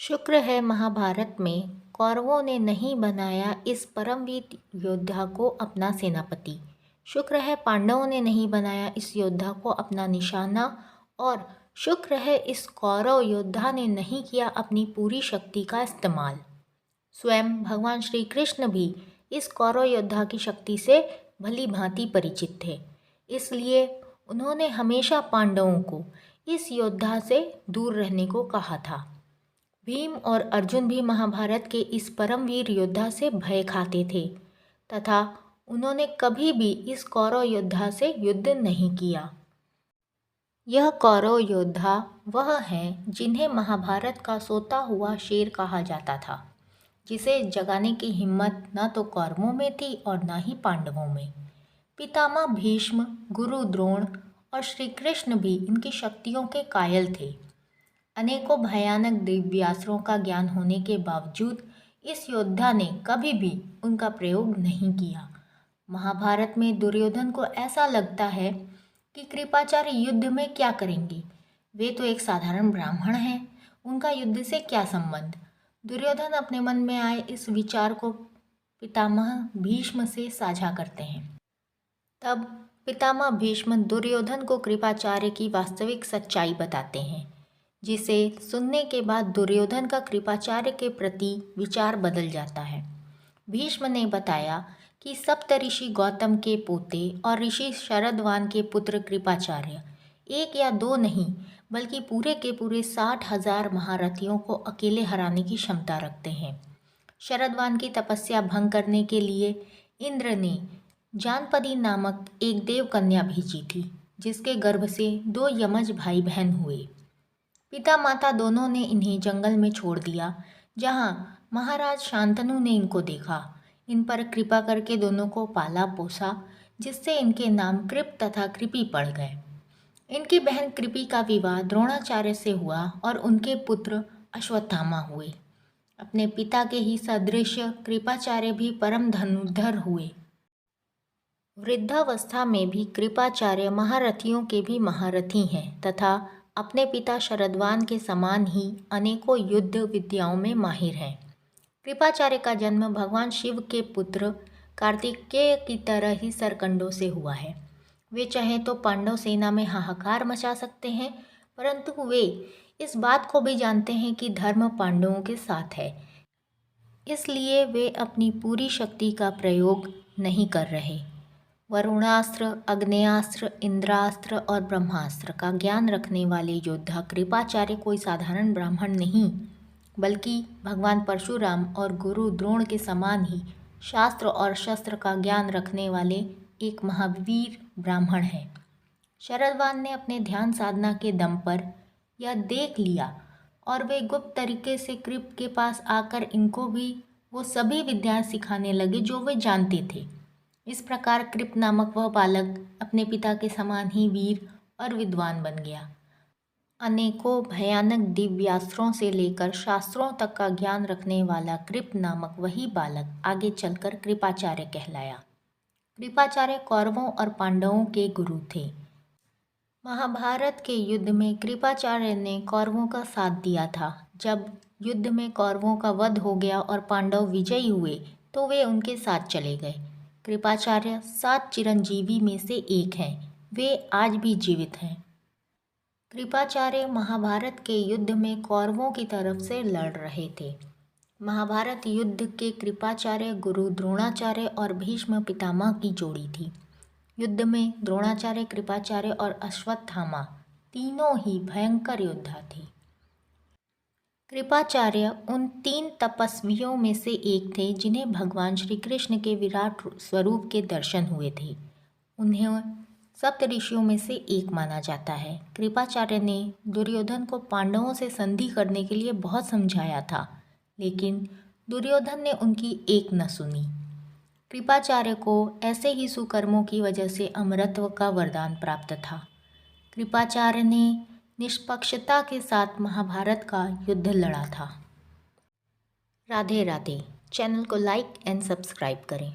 शुक्र है महाभारत में कौरवों ने नहीं बनाया इस परमवीर योद्धा को अपना सेनापति। शुक्र है पांडवों ने नहीं बनाया इस योद्धा को अपना निशाना। और शुक्र है इस कौरव योद्धा ने नहीं किया अपनी पूरी शक्ति का इस्तेमाल। स्वयं भगवान श्री कृष्ण भी इस कौरव योद्धा की शक्ति से भली भांति परिचित थे, इसलिए उन्होंने हमेशा पांडवों को इस योद्धा से दूर रहने को कहा था। भीम और अर्जुन भी महाभारत के इस परमवीर योद्धा से भय खाते थे तथा उन्होंने कभी भी इस कौरव योद्धा से युद्ध नहीं किया। यह कौरव योद्धा वह हैं जिन्हें महाभारत का सोता हुआ शेर कहा जाता था, जिसे जगाने की हिम्मत न तो कौरवों में थी और न ही पांडवों में। पितामह भीष्म, गुरु द्रोण और श्री कृष्ण भी इनकी शक्तियों के कायल थे। अनेकों भयानक दिव्यास्त्रों का ज्ञान होने के बावजूद इस योद्धा ने कभी भी उनका प्रयोग नहीं किया। महाभारत में दुर्योधन को ऐसा लगता है कि कृपाचार्य युद्ध में क्या करेंगे, वे तो एक साधारण ब्राह्मण हैं, उनका युद्ध से क्या संबंध। दुर्योधन अपने मन में आए इस विचार को पितामह भीष्म से साझा करते हैं। तब पितामह भीष्म दुर्योधन को कृपाचार्य की वास्तविक सच्चाई बताते हैं, जिसे सुनने के बाद दुर्योधन का कृपाचार्य के प्रति विचार बदल जाता है। भीष्म ने बताया कि सप्तऋषि गौतम के पोते और ऋषि शरदवान के पुत्र कृपाचार्य एक या दो नहीं बल्कि पूरे के पूरे 60,000 महारथियों को अकेले हराने की क्षमता रखते हैं। शरदवान की तपस्या भंग करने के लिए इंद्र ने जानपदी नामक एक देव कन्या भेजी थी, जिसके गर्भ से 2 यमज भाई बहन हुए। पिता माता दोनों ने इन्हें जंगल में छोड़ दिया, जहां महाराज शांतनु ने इनको देखा। इन पर कृपा करके दोनों को पाला पोसा, जिससे इनके नाम कृप तथा कृपी पड़ गए। इनकी बहन कृपी का विवाह द्रोणाचार्य से हुआ और उनके पुत्र अश्वत्थामा हुए। अपने पिता के ही सदृश कृपाचार्य भी परम धनुर्धर हुए। वृद्धावस्था में भी कृपाचार्य महारथियों के भी महारथी हैं तथा अपने पिता शरदवान के समान ही अनेकों युद्ध विद्याओं में माहिर हैं। कृपाचार्य का जन्म भगवान शिव के पुत्र कार्तिकेय की तरह ही सरकंडों से हुआ है। वे चाहें तो पांडव सेना में हाहाकार मचा सकते हैं, परंतु वे इस बात को भी जानते हैं कि धर्म पांडवों के साथ है, इसलिए वे अपनी पूरी शक्ति का प्रयोग नहीं कर रहे। वरुणास्त्र, अग्नेयास्त्र, इंद्रास्त्र और ब्रह्मास्त्र का ज्ञान रखने वाले योद्धा कृपाचार्य कोई साधारण ब्राह्मण नहीं, बल्कि भगवान परशुराम और गुरु द्रोण के समान ही शास्त्र और शस्त्र का ज्ञान रखने वाले एक महावीर ब्राह्मण हैं। शरदवान ने अपने ध्यान साधना के दम पर यह देख लिया और वे गुप्त तरीके से कृप के पास आकर इनको भी वो सभी विद्याएं सिखाने लगे जो वे जानते थे। इस प्रकार कृप नामक वह बालक अपने पिता के समान ही वीर और विद्वान बन गया। अनेकों भयानक दिव्यास्त्रों से लेकर शास्त्रों तक का ज्ञान रखने वाला कृप नामक वही बालक आगे चलकर कृपाचार्य कहलाया। कृपाचार्य कौरवों और पांडवों के गुरु थे। महाभारत के युद्ध में कृपाचार्य ने कौरवों का साथ दिया था। जब युद्ध में कौरवों का वध हो गया और पांडव विजयी हुए तो वे उनके साथ चले गए। कृपाचार्य 7 चिरंजीवी में से एक हैं। वे आज भी जीवित हैं। कृपाचार्य महाभारत के युद्ध में कौरवों की तरफ से लड़ रहे थे। महाभारत युद्ध के कृपाचार्य गुरु द्रोणाचार्य और भीष्म पितामह की जोड़ी थी। युद्ध में द्रोणाचार्य, कृपाचार्य और अश्वत्थामा तीनों ही भयंकर योद्धा थे। कृपाचार्य उन 3 तपस्वियों में से एक थे जिन्हें भगवान श्री कृष्ण के विराट स्वरूप के दर्शन हुए थे। उन्हें सप्तऋषियों में से एक माना जाता है। कृपाचार्य ने दुर्योधन को पांडवों से संधि करने के लिए बहुत समझाया था, लेकिन दुर्योधन ने उनकी एक न सुनी। कृपाचार्य को ऐसे ही सुकर्मों की वजह से अमरत्व का वरदान प्राप्त था। कृपाचार्य ने निष्पक्षता के साथ महाभारत का युद्ध लड़ा था। राधे राधे। चैनल को लाइक एंड सब्सक्राइब करें।